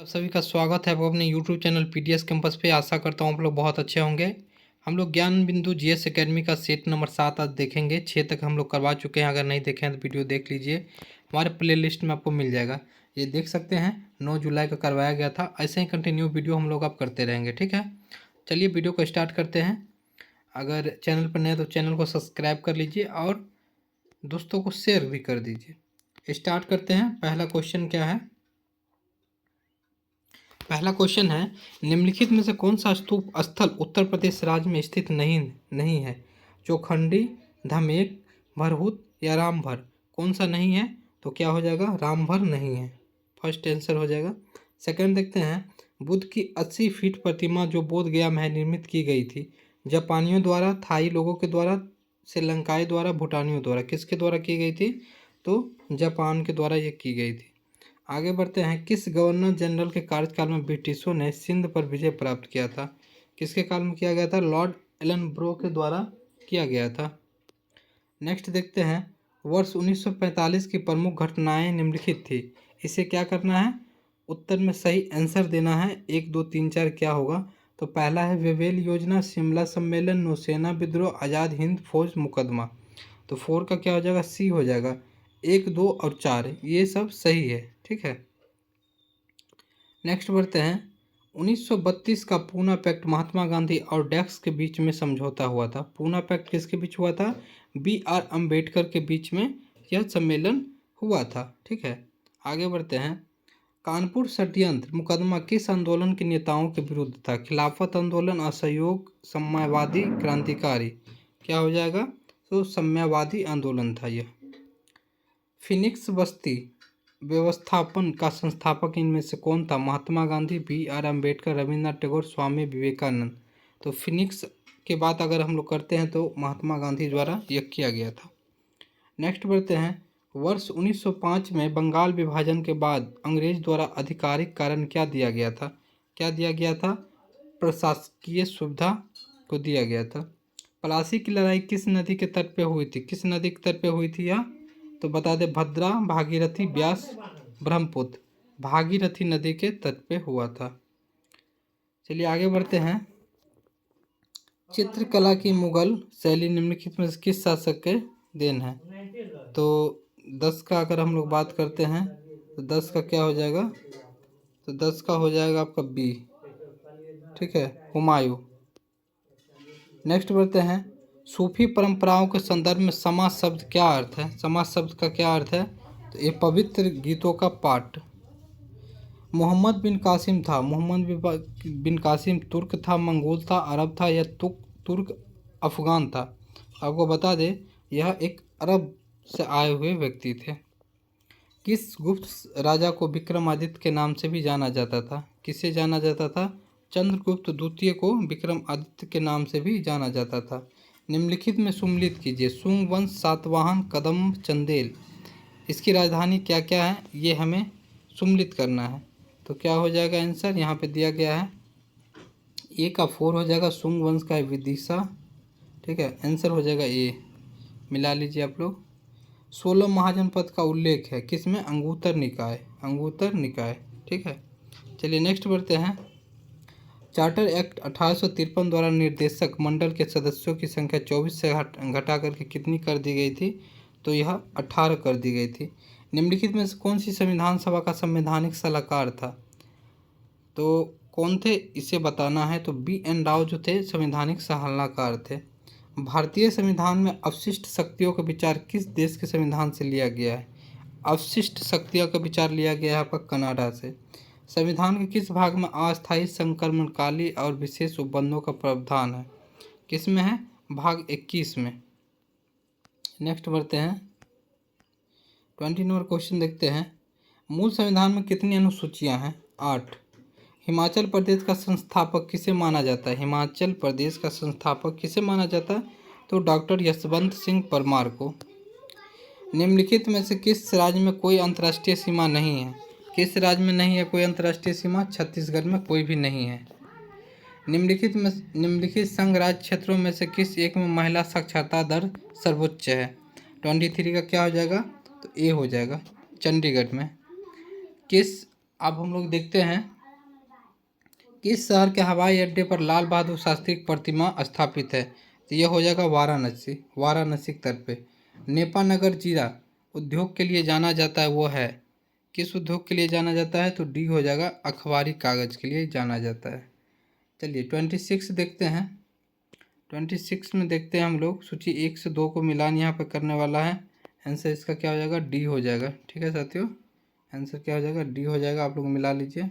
आप सभी का स्वागत है वो अपने YouTube चैनल पीडीएस कैंपस पे। आशा करता हूँ आप लोग बहुत अच्छे होंगे। हम लोग ज्ञान बिंदु जीएस एकेडमी का सेट नंबर 7 आज देखेंगे। 6 तक हम लोग करवा चुके हैं, अगर नहीं देखे हैं तो वीडियो देख लीजिए, हमारे प्ले लिस्ट में आपको मिल जाएगा। ये देख सकते हैं 9 जुलाई का करवाया गया था। ऐसे ही कंटिन्यू वीडियो हम लोग अब करते रहेंगे, ठीक है। चलिए वीडियो को स्टार्ट करते हैं। अगर चैनल पर नए तो चैनल को सब्सक्राइब कर लीजिए और दोस्तों को शेयर भी कर दीजिए। स्टार्ट करते हैं। पहला क्वेश्चन क्या है? पहला क्वेश्चन है, निम्नलिखित में से कौन सा स्तूप स्थल उत्तर प्रदेश राज्य में स्थित नहीं नहीं है? चौखंडी, धमेक, भरहुत या रामभर? कौन सा नहीं है? तो क्या हो जाएगा? रामभर नहीं है, फर्स्ट आंसर हो जाएगा। सेकंड देखते हैं, बुद्ध की 80 फीट प्रतिमा जो बोध गया में निर्मित की गई थी, जापानियों द्वारा, थाई लोगों के द्वारा, श्रीलंकाई द्वारा, भूटानियों द्वारा? किसके द्वारा की गई थी? तो जापान के द्वारा ये की गई थी। आगे बढ़ते हैं, किस गवर्नर जनरल के कार्यकाल में ब्रिटिशों ने सिंध पर विजय प्राप्त किया था? किसके काल में किया गया था? लॉर्ड एलन ब्रो के द्वारा किया गया था। नेक्स्ट देखते हैं, वर्ष 1945 की प्रमुख घटनाएं निम्नलिखित थी। इसे क्या करना है? उत्तर में सही आंसर देना है। 1 2 3 4 क्या होगा? तो पहला है वेवेल योजना, शिमला सम्मेलन, नौसेना विद्रोह, आज़ाद हिंद फौज मुकदमा। तो 4 का क्या हो जाएगा? सी हो जाएगा। 1 2 और 4 ये सब सही है, ठीक है। नेक्स्ट बढ़ते हैं, 1932 का पूना पैक्ट महात्मा गांधी और डैक्स के बीच में समझौता हुआ था। पूना पैक्ट किसके बीच हुआ था? BR अम्बेडकर के बीच में यह सम्मेलन हुआ था, ठीक है। आगे बढ़ते हैं, कानपुर षड्यंत्र मुकदमा किस आंदोलन के नेताओं के विरुद्ध था? खिलाफत आंदोलन, असहयोग, साम्यवादी, क्रांतिकारी? क्या हो जाएगा? तो साम्यवादी आंदोलन था यह। फिनिक्स बस्ती व्यवस्थापन का संस्थापक इनमें से कौन था? महात्मा गांधी, BR अम्बेडकर, रविन्द्रनाथ टैगोर, स्वामी विवेकानंद? तो फिनिक्स के बाद अगर हम लोग करते हैं तो महात्मा गांधी द्वारा यह किया गया था। नेक्स्ट बढ़ते हैं, वर्ष 1905 में बंगाल विभाजन के बाद अंग्रेज द्वारा आधिकारिक कारण क्या दिया गया था? क्या दिया गया था? प्रशासकीय सुविधा को दिया गया था। प्लासी की लड़ाई किस नदी के तट पे हुई थी? किस नदी के तट पे हुई थी यह? तो बता दे, भद्रा, भागीरथी, ब्यास, ब्रह्मपुत्र? भागीरथी नदी के तट पे हुआ था। चलिए आगे बढ़ते हैं, चित्रकला की मुगल शैली निम्नलिखित में से किस शासक के देन है? तो 10 का अगर हम लोग बात करते हैं तो 10 का क्या हो जाएगा? तो 10 का हो जाएगा आपका बी, ठीक है, हुमायूं। नेक्स्ट बढ़ते हैं, सूफी परंपराओं के संदर्भ में समाज शब्द क्या अर्थ है? समाज शब्द का क्या अर्थ है? तो ये पवित्र गीतों का पाठ। मोहम्मद बिन कासिम था, मोहम्मद बिन कासिम तुर्क था, मंगोल था, अरब था या तुर्क अफगान था? आपको बता दें यह एक अरब से आए हुए व्यक्ति थे। किस गुप्त राजा को विक्रमादित्य के नाम से भी जाना जाता था? किसे जाना जाता था? चंद्रगुप्त द्वितीय को विक्रमादित्य के नाम से भी जाना जाता था। निम्नलिखित में सुम्मिलित कीजिए, सुंग वंश, सातवाहन, कदम्ब, चंदेल, इसकी राजधानी क्या क्या है? ये हमें सुम्मिलित करना है। तो क्या हो जाएगा आंसर? यहाँ पे दिया गया है, ए का 4 हो जाएगा, सुंग वंश का विदिशा, ठीक है, आंसर हो जाएगा ए। मिला लीजिए आप लोग। 16 महाजनपद का उल्लेख है किसमें? अंगुत्तर निकाय, अंगुत्तर निकाय, ठीक है। चलिए नेक्स्ट बढ़ते हैं, चार्टर एक्ट 1853 द्वारा निर्देशक मंडल के सदस्यों की संख्या 24 से घटा करके कितनी कर दी गई थी? तो यह 18 कर दी गई थी। निम्नलिखित में से कौन सी संविधान सभा का संवैधानिक सलाहकार था? तो कौन थे इसे बताना है। तो BN राव जो थे संवैधानिक सलाहकार थे। भारतीय संविधान में अवशिष्ट शक्तियों का विचार किस देश के संविधान से लिया गया है? अवशिष्ट शक्तियों का विचार लिया गया है आपका कनाडा से। संविधान के किस भाग में अस्थायी संक्रमणकाली और विशेष उपबंधों का प्रावधान है? किस में है? भाग 21 में। नेक्स्ट बढ़ते हैं, 20 नंबर क्वेश्चन देखते हैं, मूल संविधान में कितनी अनुसूचियां हैं? 8। हिमाचल प्रदेश का संस्थापक किसे माना जाता है? हिमाचल प्रदेश का संस्थापक किसे माना जाता है? तो डॉक्टर यशवंत सिंह परमार को। निम्नलिखित में से किस राज्य में कोई अंतर्राष्ट्रीय सीमा नहीं है? किस राज्य में नहीं है कोई अंतर्राष्ट्रीय सीमा? छत्तीसगढ़ में कोई भी नहीं है। निम्नलिखित संघ राज्य क्षेत्रों में से किस एक में महिला साक्षरता दर सर्वोच्च है? 23 का क्या हो जाएगा? तो ए हो जाएगा, चंडीगढ़ में। किस अब हम लोग देखते हैं किस शहर के हवाई अड्डे पर लाल बहादुर शास्त्री की प्रतिमा स्थापित है। तो यह हो जाएगा वाराणसी, वाराणसी के तट पे। नेपानगर जीरा उद्योग के लिए जाना जाता है, वो है किस उद्योग के लिए जाना जाता है? तो डी हो जाएगा, अखबारी कागज़ के लिए जाना जाता है। चलिए 26 देखते हैं। 26 में देखते हैं हम लोग, सूची 1 से 2 को मिलान यहाँ पर करने वाला है। आंसर इसका क्या हो जाएगा? डी हो जाएगा। ठीक है साथियों, आंसर क्या हो जाएगा? डी हो जाएगा। आप लोग मिला लीजिए।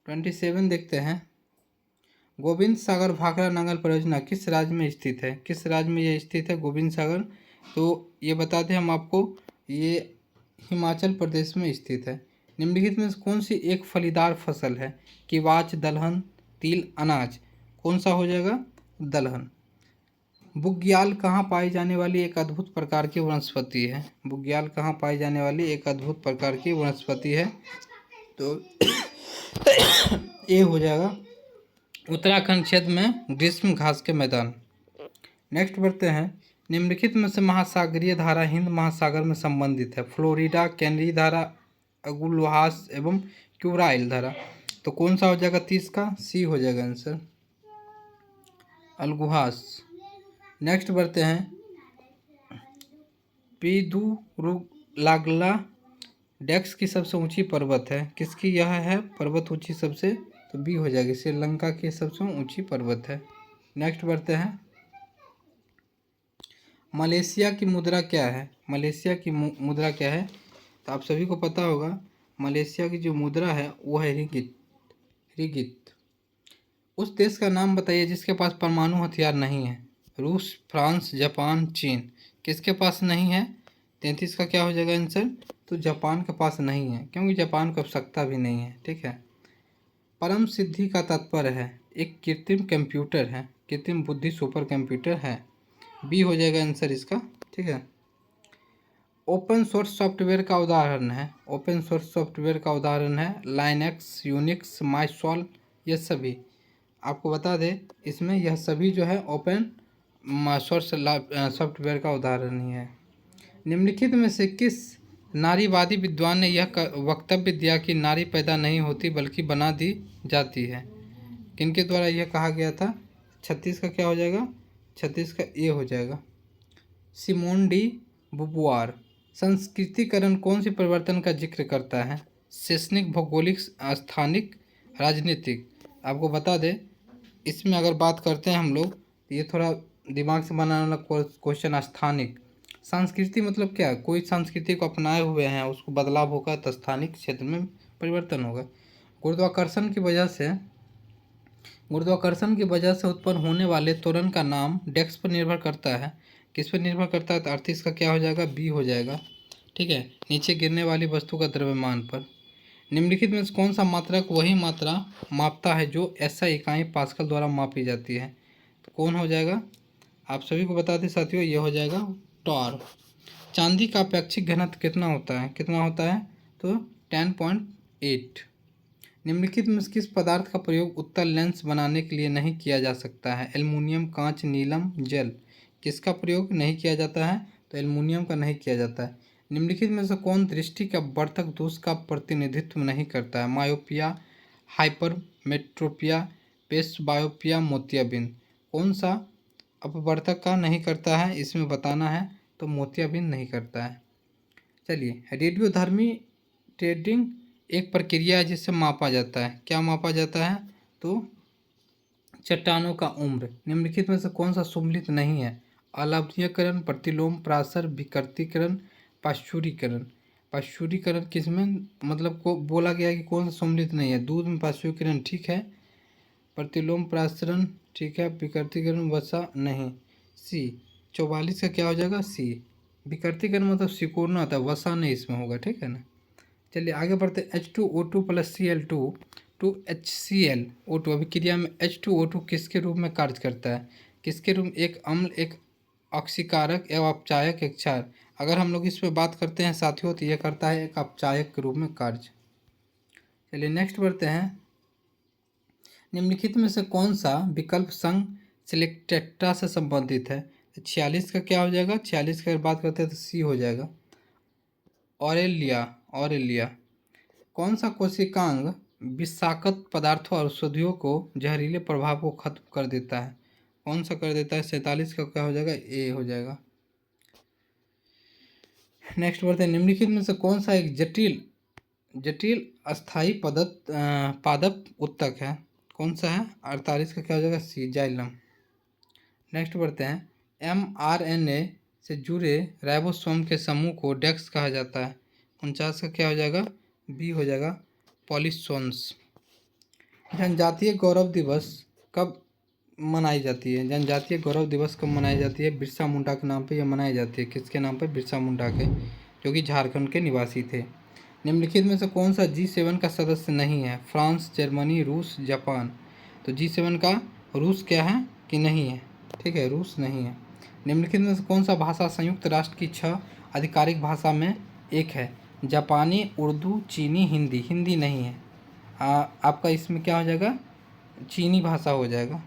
27 देखते हैं। गोविंद सागर भाखड़ा नंगल परियोजना किस राज्य में स्थित है? किस राज्य में ये स्थित है गोविंद सागर? तो ये बता दें हम आपको, ये हिमाचल प्रदेश में स्थित है। निम्नलिखित में से कौन सी एक फलीदार फसल है? किवाच, दलहन, तिल, अनाज। कौन सा हो जाएगा? दलहन। बुग्याल कहाँ पाई जाने वाली एक अद्भुत प्रकार की वनस्पति है? बुग्याल कहाँ पाई जाने वाली एक अद्भुत प्रकार की वनस्पति है? तो ये हो जाएगा उत्तराखंड क्षेत्र में ग्रीष्म घास के मैदान। नेक्स्ट बढ़ते हैं। निम्नलिखित में से महासागरीय धारा हिंद महासागर में संबंधित है? फ्लोरिडा, कैनरी धारा, अगुलहास एवं क्यूराइल धारा। तो कौन सा हो जाएगा? 30 का सी हो जाएगा आंसर, अलगुहास। नेक्स्ट बढ़ते हैं। पिदुरुलागला डेक्स की सबसे ऊंची पर्वत है? किसकी यह है पर्वत ऊंची सबसे? तो बी हो जाएगी, श्रीलंका की सबसे ऊंची पर्वत है। नेक्स्ट बढ़ते हैं। मलेशिया की मुद्रा क्या है? मलेशिया की मुद्रा क्या है? तो आप सभी को पता होगा, मलेशिया की जो मुद्रा है वो है रिगिट। रिगिट। उस देश का नाम बताइए जिसके पास परमाणु हथियार नहीं है? रूस, फ्रांस, जापान, चीन। किसके पास नहीं है? 33 का क्या हो जाएगा आंसर? तो जापान के पास नहीं है, क्योंकि जापान को आवश्यकता भी नहीं है। ठीक है। परम सिद्धि का तात्पर्य है एक कृत्रिम कंप्यूटर है, कृत्रिम बुद्धि सुपर कंप्यूटर है। बी हो जाएगा आंसर इसका। ठीक है। ओपन सोर्स सॉफ्टवेयर का उदाहरण है? ओपन सोर्स सॉफ्टवेयर का उदाहरण है लाइनक्स, यूनिक्स, माइसॉल, ये सभी। आपको बता दें इसमें यह सभी जो है ओपन सोर्स सॉफ्टवेयर का उदाहरण ही है। निम्नलिखित में से किस नारीवादी विद्वान ने यह वक्तव्य दिया कि नारी पैदा नहीं होती बल्कि बना दी जाती है? किनके द्वारा यह कहा गया था? 36 का क्या हो जाएगा? 36 का ए हो जाएगा, सिमोन डी बुबुआर। संस्कृतिकरण कौन सी परिवर्तन का जिक्र करता है? शैक्षणिक, भौगोलिक, स्थानिक, राजनीतिक। आपको बता दें इसमें अगर बात करते हैं हम लोग, तो ये थोड़ा दिमाग से बनाने वाला क्वेश्चन। स्थानिक संस्कृति मतलब क्या? कोई संस्कृति को अपनाए हुए हैं, उसको बदलाव होगा तो स्थानिक क्षेत्र में परिवर्तन होगा। गुरुत्वाकर्षण की वजह से उत्पन्न होने वाले त्वरण का नाम डेक्स पर निर्भर करता है? किस पर निर्भर करता है? तो 38 का क्या हो जाएगा? बी हो जाएगा। ठीक है, नीचे गिरने वाली वस्तु का द्रव्यमान पर। निम्नलिखित में से कौन सा मात्रक वही मात्रा मापता है जो SI इकाई पास्कल द्वारा मापी जाती है? तो कौन हो जाएगा? आप सभी को बता दें साथियों, ये हो जाएगा टॉर। चांदी का अपेक्षिक घनत्व कितना होता है? कितना होता है? तो 10.8। निम्नलिखित में किस पदार्थ का प्रयोग उत्तल लेंस बनाने के लिए नहीं किया जा सकता है? एल्युमिनियम, कांच, नीलम, जल। किसका प्रयोग नहीं किया जाता है? तो एल्युमिनियम का नहीं किया जाता है। निम्नलिखित में से कौन दृष्टि का वर्धक दोष का प्रतिनिधित्व नहीं करता है? मायोपिया, हाइपरमेट्रोपिया, पेस्टबायोपिया, मोतियाबिंद। कौन सा अपवर्तक का नहीं करता है इसमें बताना है? तो मोतियाबिंद नहीं करता है। चलिए, रेडियोधर्मी ट्रेडिंग एक प्रक्रिया है जिससे मापा जाता है। क्या मापा जाता है? तो चट्टानों का उम्र। निम्नलिखित में से कौन सा सम्मिलित नहीं है? अलवणीकरण, प्रतिलोम, प्रासर, विकृतीकरण, पाश्चुरीकरण। पाश्चुरीकरण किसमें मतलब को बोला गया है कि कौन सा सम्मिलित नहीं है? दूध में पाश्चुरीकरण ठीक है, प्रतिलोम प्रासरण ठीक है, विकृतीकरण वसा नहीं। सी 44 का क्या हो जाएगा? सी। विकृतीकरण मतलब सिकुड़ना होता है, वसा नहीं इसमें होगा। ठीक है ना। चलिए आगे बढ़ते। H2O2 + Cl2 टू HClO2 अभिक्रिया में H2O2 किसके रूप में कार्य करता है? किसके रूप में? एक अम्ल, एक ऑक्सीकारक एवं अपचायक, एक क्षार। अगर हम लोग इस पर बात करते हैं साथियों तो यह करता है एक अपचायक के रूप में कार्य। चलिए नेक्स्ट बढ़ते हैं। निम्नलिखित में से कौन सा विकल्प संघ सिलेक्टेक्टा से संबंधित है? 46 का क्या हो जाएगा? 46 की अगर बात करते हैं तो सी हो जाएगा, ऑरेलिया। ऑरेलिया। कौन सा कोशिकांग विषाक्त पदार्थों और औषधियों को जहरीले प्रभाव को खत्म कर देता है? कौन सा कर देता है? 47 का क्या हो जाएगा? ए हो जाएगा। नेक्स्ट बढ़ते हैं, निम्नलिखित में से कौन सा एक जटिल जटिल अस्थाई पादप उत्तक है? कौन सा है? 48 का क्या हो जाएगा? सी, जाइलम। नेक्स्ट बढ़ते हैं, mRNA से जुड़े राइबोसोम के समूह को डेक्स कहा जाता है। 49 का क्या हो जाएगा? बी हो जाएगा, पॉलीसोम्स। जनजातीय गौरव दिवस कब मनाई जाती है? जनजातीय गौरव दिवस कब मनाई जाती है? बिरसा मुंडा के नाम पे यह मनाई जाती है। किसके नाम पे? बिरसा मुंडा के, जो कि झारखंड के निवासी थे। निम्नलिखित में से कौन सा G7 का सदस्य नहीं है? फ्रांस, जर्मनी, रूस, जापान। तो G7 का रूस क्या है कि नहीं है? ठीक है, रूस नहीं है। निम्नलिखित में से कौन सा भाषा संयुक्त राष्ट्र की 6 आधिकारिक भाषा में एक है? जापानी, उर्दू, चीनी, हिंदी। हिंदी नहीं है। आपका इसमें क्या हो जाएगा? चीनी भाषा हो जाएगा।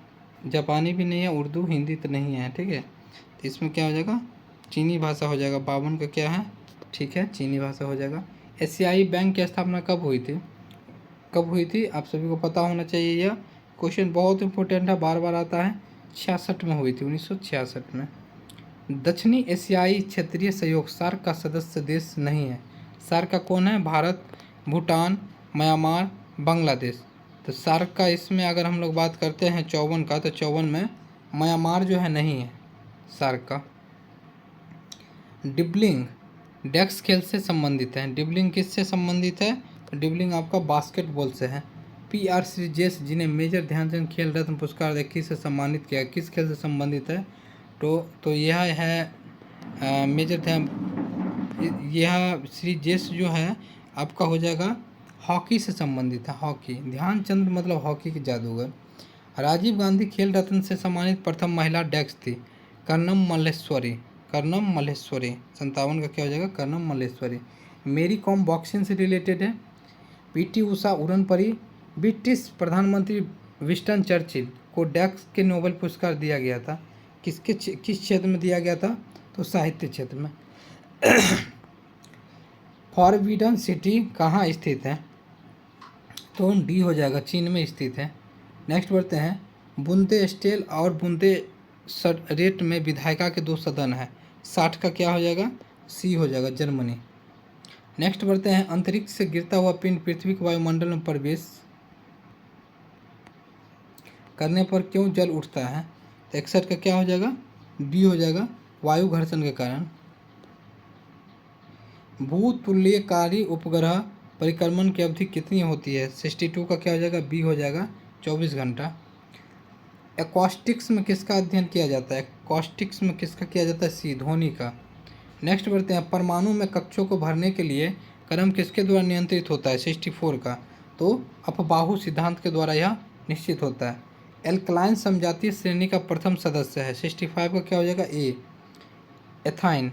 जापानी भी नहीं है, उर्दू, हिंदी तो नहीं है। ठीक है, तो इसमें क्या हो जाएगा? चीनी भाषा हो जाएगा। 52 का क्या है? ठीक है, चीनी भाषा हो जाएगा। एशियाई बैंक की स्थापना कब हुई थी? कब हुई थी? आप सभी को पता होना चाहिए। यह क्वेश्चन बहुत इंपॉर्टेंट है, बार बार आता है। 66 में हुई थी, 1966 में। दक्षिणी एशियाई क्षेत्रीय सहयोग सार्क का सदस्य देश नहीं है। सार्क का कौन है? भारत, भूटान, म्यांमार, बांग्लादेश। तो सार्क का इसमें अगर हम लोग बात करते हैं 54 का, तो 54 में म्यांमार जो है नहीं है सार्क का। डिबलिंग डेक्स खेल से संबंधित है। डिबलिंग किससे संबंधित है? तो डिबलिंग आपका बास्केटबॉल से है। PR श्रीजेश, जिन्हें मेजर ध्यानचंद खेल रत्न पुरस्कार 21 से सम्मानित किया, किस खेल से संबंधित है? तो यह है मेजर ध्यान, यह श्रीजेश जो है आपका हो जाएगा हॉकी से संबंधित है। हॉकी, ध्यानचंद मतलब हॉकी के जादूगर। राजीव गांधी खेल रत्न से सम्मानित प्रथम महिला डेक्स थी, कर्णम मल्लेश्वरी। कर्णम मल्लेश्वरी। 57 का क्या हो जाएगा? कर्णम मल्लेश्वरी। मेरी कॉम बॉक्सिंग से रिलेटेड है। PT उषा उड़न परी। ब्रिटिश प्रधानमंत्री विंस्टन चर्चिल को डेक्स के नोबेल पुरस्कार दिया गया था। किस क्षेत्र में दिया गया था? तो साहित्य क्षेत्र में। फॉरबिडन सिटी कहाँ स्थित है? तो डी हो जाएगा, चीन में स्थित है। नेक्स्ट बढ़ते हैं, बुंदे स्टेल और बुंदे रेट में विधायिका के 2 सदन है। 60 का क्या हो जाएगा? सी हो जाएगा, जर्मनी। नेक्स्ट बढ़ते हैं, अंतरिक्ष से गिरता हुआ पिंड पृथ्वी के वायुमंडल में प्रवेश करने पर क्यों जल उठता है? तो 61 का क्या हो जाएगा? डी हो जाएगा, वायु घर्षण के कारण। भूतुल्यकारी उपग्रह परिक्रमण की अवधि कितनी होती है? 62 का क्या हो जाएगा? बी हो जाएगा, 24 घंटा। एकॉस्टिक्स में किसका अध्ययन किया जाता है? एकॉस्टिक्स में किसका किया जाता है? सी, ध्वनि का। नेक्स्ट बढ़ते हैं, परमाणु में कक्षों को भरने के लिए क्रम किसके द्वारा नियंत्रित होता है? 64 का, तो अपबाहु सिद्धांत के द्वारा यह निश्चित होता है। एल्कलाइन समजातीय श्रेणी का प्रथम सदस्य है। 65 का क्या हो जाएगा? ए, एथाइन।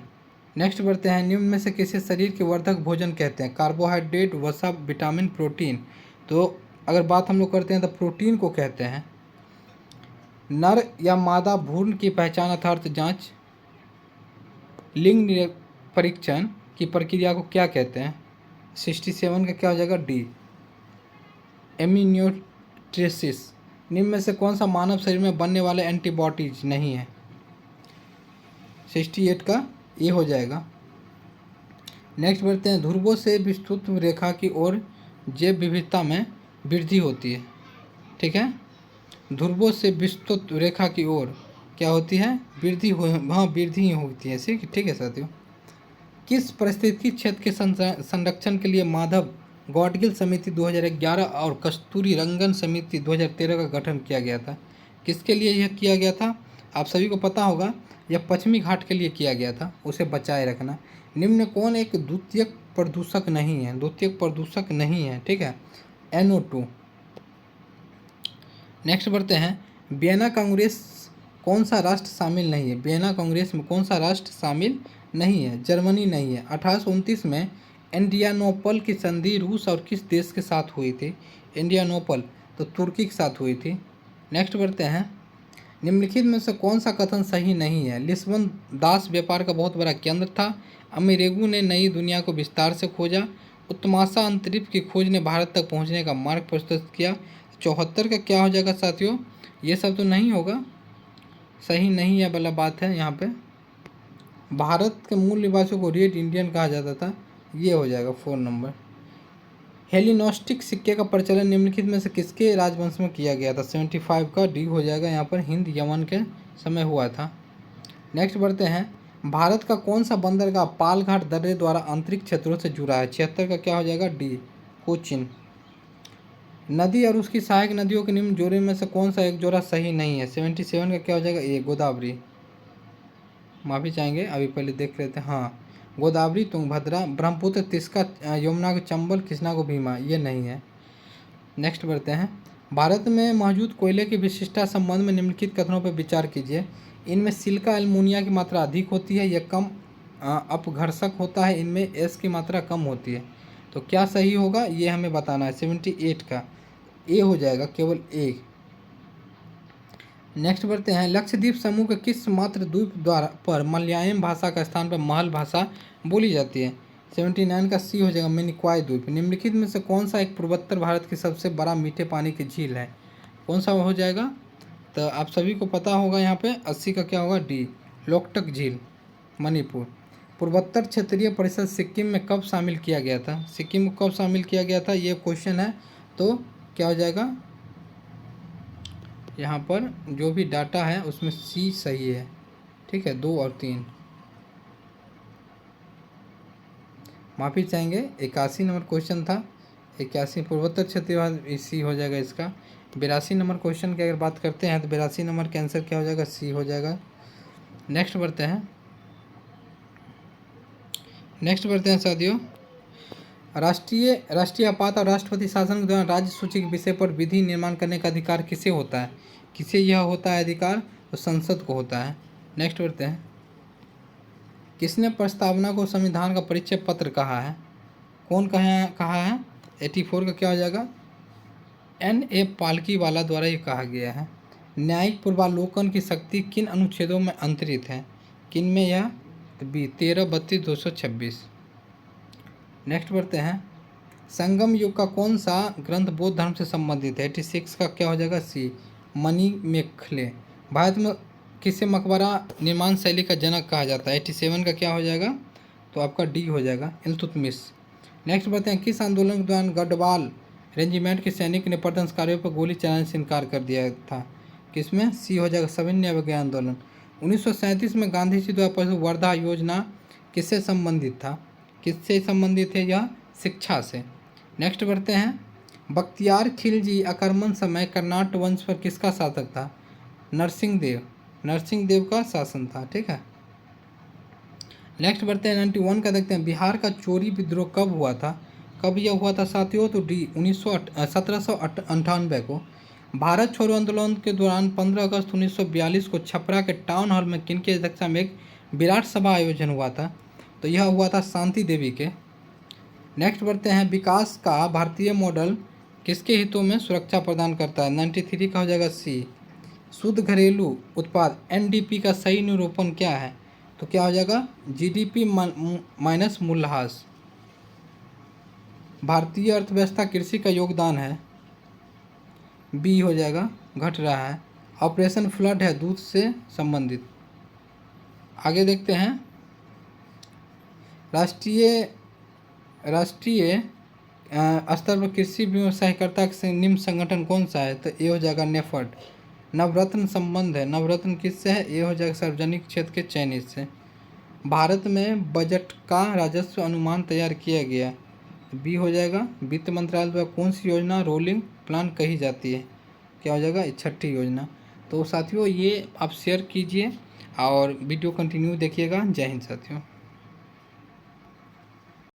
नेक्स्ट बढ़ते हैं, निम्न में से किसे शरीर के वर्धक भोजन कहते हैं? कार्बोहाइड्रेट, वसा, विटामिन, प्रोटीन। तो अगर बात हम लोग करते हैं तो प्रोटीन को कहते हैं। नर या मादा भ्रूण की पहचान अर्थात जांच, लिंग परीक्षण की प्रक्रिया को क्या कहते हैं? 67 का क्या हो जाएगा? डी, एमिन्योट्रेसिस। निम्न में से कौन सा मानव शरीर में बनने वाले एंटीबॉडीज नहीं है? 68 का ए हो जाएगा। नेक्स्ट बढ़ते हैं, ध्रुवों से विस्तृत रेखा की ओर जैव विविधता में वृद्धि होती है। ठीक है, ध्रुवों से विस्तृत रेखा की ओर क्या होती है? वृद्धि हाँ, वृद्धि होती है। ठीक है साथियों। किस पारिस्थितिकी क्षेत्र के संरक्षण के लिए माधव गौडगिल समिति 2011 और कस्तूरी रंगन समिति 2013 का गठन किया गया था? किसके लिए यह किया गया था? आप सभी को पता होगा, यह पश्चिमी घाट के लिए किया गया था, उसे बचाए रखना। निम्न कौन एक द्वितीयक प्रदूषक नहीं है? द्वितीयक प्रदूषक नहीं है। ठीक है, NO2। नेक्स्ट बढ़ते हैं, वियना कांग्रेस कौन सा राष्ट्र शामिल नहीं है? वियना कांग्रेस में कौन सा राष्ट्र शामिल नहीं है? जर्मनी नहीं है। 1829 में एड्रियानोपल की संधि रूस और किस देश के साथ हुई थी? एड्रियानोपल तो तुर्की के साथ हुई थी। नेक्स्ट बढ़ते हैं, निम्नलिखित में से कौन सा कथन सही नहीं है? लिस्बन दास व्यापार का बहुत बड़ा केंद्र था। अमेरिगो ने नई दुनिया को विस्तार से खोजा। उत्तमाशा अंतरिक्ष की खोज ने भारत तक पहुंचने का मार्ग प्रशस्त किया। 74 का क्या हो जाएगा साथियों? ये सब तो नहीं होगा, सही नहीं है वाला बात है यहाँ पे। भारत के मूल निवासियों को रेड इंडियन कहा जाता था, ये हो जाएगा 4 नंबर। हेलिनोस्टिक सिक्के का प्रचलन निम्नलिखित में से किसके राजवंश में किया गया था? 75 का डी हो जाएगा यहाँ पर, हिंद यमन के समय हुआ था। नेक्स्ट बढ़ते हैं, भारत का कौन सा बंदरगाह पालघाट दर्रे द्वारा आंतरिक क्षेत्रों से जुड़ा है? 76 का क्या हो जाएगा? डी कोचिन। नदी और उसकी सहायक नदियों के निम्न जोड़े में से कौन सा एक जोड़ा सही नहीं है? 77 का क्या हो जाएगा? ए गोदावरी। माफ़ी चाहेंगे, अभी पहले देख लेते हैं। हाँ, गोदावरी, तुंगभद्रा, ब्रह्मपुत्र, तिस्का, यमुना को चंबल, कृष्णा को भीमा, ये नहीं है। नेक्स्ट बढ़ते हैं, भारत में मौजूद कोयले की विशिष्टता संबंध में निम्नलिखित कथनों पर विचार कीजिए। इनमें सिलिका एल्युमिनिया की मात्रा अधिक होती है, यह कम अपघर्षक होता है, इनमें एस की मात्रा कम होती है। तो क्या सही होगा ये हमें बताना है। 78 का ए हो जाएगा, केवल ए। नेक्स्ट बढ़ते हैं, लक्षद्वीप समूह के किस मात्र द्वीप द्वारा पर मलयालम भाषा का स्थान पर महल भाषा बोली जाती है? 79 का सी हो जाएगा, मिनिकॉय द्वीप। निम्नलिखित में से कौन सा एक पूर्वोत्तर भारत की सबसे बड़ा मीठे पानी की झील है? कौन सा हो जाएगा? तो आप सभी को पता होगा यहाँ पे 80 का क्या होगा? डी लोकटक झील, मणिपुर। पूर्वोत्तर क्षेत्रीय परिषद सिक्किम में कब शामिल किया गया था? सिक्किम को कब शामिल किया गया था, ये क्वेश्चन है। तो क्या हो जाएगा यहाँ पर? जो भी डाटा है उसमें सी सही है, ठीक है, 2 और 3। माफ़ी चाहेंगे, 81 नंबर क्वेश्चन था, 81 पूर्वोत्तर क्षेत्रीय सी हो जाएगा इसका। 82 नंबर क्वेश्चन की अगर बात करते हैं तो 82 नंबर का आंसर क्या हो जाएगा? सी हो जाएगा। नेक्स्ट बढ़ते हैं साथियों, राष्ट्रीय आपात और राष्ट्रपति शासन के दौरान राज्य सूची के विषय पर विधि निर्माण करने का अधिकार किसे होता है? किसे यह होता है अधिकार? तो संसद को होता है। नेक्स्ट बढ़ते हैं, किसने प्रस्तावना को संविधान का परिचय पत्र कहा है? कौन कहा है? 84 का क्या हो जाएगा? N.A. पालकीवाला द्वारा ये कहा गया है। न्यायिक पूर्वालोकन की शक्ति किन अनुच्छेदों में अंतरित है? किन में यह? बी 13, 32, 226। नेक्स्ट बढ़ते हैं, संगम युग का कौन सा ग्रंथ बौद्ध धर्म से संबंधित है? 86 का क्या हो जाएगा? सी मणिमेखले। भारत में किसे मकबरा निर्माण शैली का जनक कहा जाता है? 87 का क्या हो जाएगा? तो आपका डी हो जाएगा, इल्तुतमिश। नेक्स्ट बढ़ते हैं, किस आंदोलन के दौरान गढ़वाल रेजिमेंट के सैनिक ने प्रदर्शनकारियों पर गोली चलाने से इनकार कर दिया था? किसमें? सी हो जाएगा, सविनय अवज्ञा आंदोलन। 1937 में गांधी जी द्वारा प्रस्तुत वर्धा योजना किससे संबंधित था? किससे संबंधित है यह? शिक्षा से। नेक्स्ट बढ़ते हैं, बख्तियार खिलजी आक्रमण समय कर्नाट वंश पर किसका शासक था? नरसिंह देव का शासन था, ठीक है। नेक्स्ट बढ़ते हैं, 91 का देखते हैं, बिहार का चोरी विद्रोह कब हुआ था? कब यह हुआ था साथियों? तो डी 1798 को। भारत छोड़ो आंदोलन के दौरान 15 अगस्त 1942 को छपरा के टाउन हॉल में किनकी अध्यक्षता में एक विराट सभा आयोजन हुआ था? तो यह हुआ था शांति देवी के। नेक्स्ट बढ़ते हैं, विकास का भारतीय मॉडल किसके हितों में सुरक्षा प्रदान करता है? 93 का हो जाएगा सी शुद्ध घरेलू उत्पाद। NDP का सही निरूपण क्या है? तो क्या हो जाएगा? GDP माइनस मूल्यह्रास। भारतीय अर्थव्यवस्था कृषि का योगदान है, बी हो जाएगा, घट रहा है। ऑपरेशन फ्लड है दूध से संबंधित। आगे देखते हैं, राष्ट्रीय स्तर पर कृषि व्यवसायकर्ता से निम्न संगठन कौन सा है? तो ये हो जाएगा नेफर्ड। नवरत्न संबंध है, नवरत्न किससे है? ये हो जाएगा सार्वजनिक क्षेत्र के चयनित से। भारत में बजट का राजस्व अनुमान तैयार किया गया, बी हो जाएगा। वित्त मंत्रालय द्वारा कौन सी योजना रोलिंग प्लान कही जाती है? क्या हो जाएगा? 6ठी योजना। तो साथियों ये आप शेयर कीजिए और वीडियो कंटिन्यू देखिएगा। जय हिंद साथियों।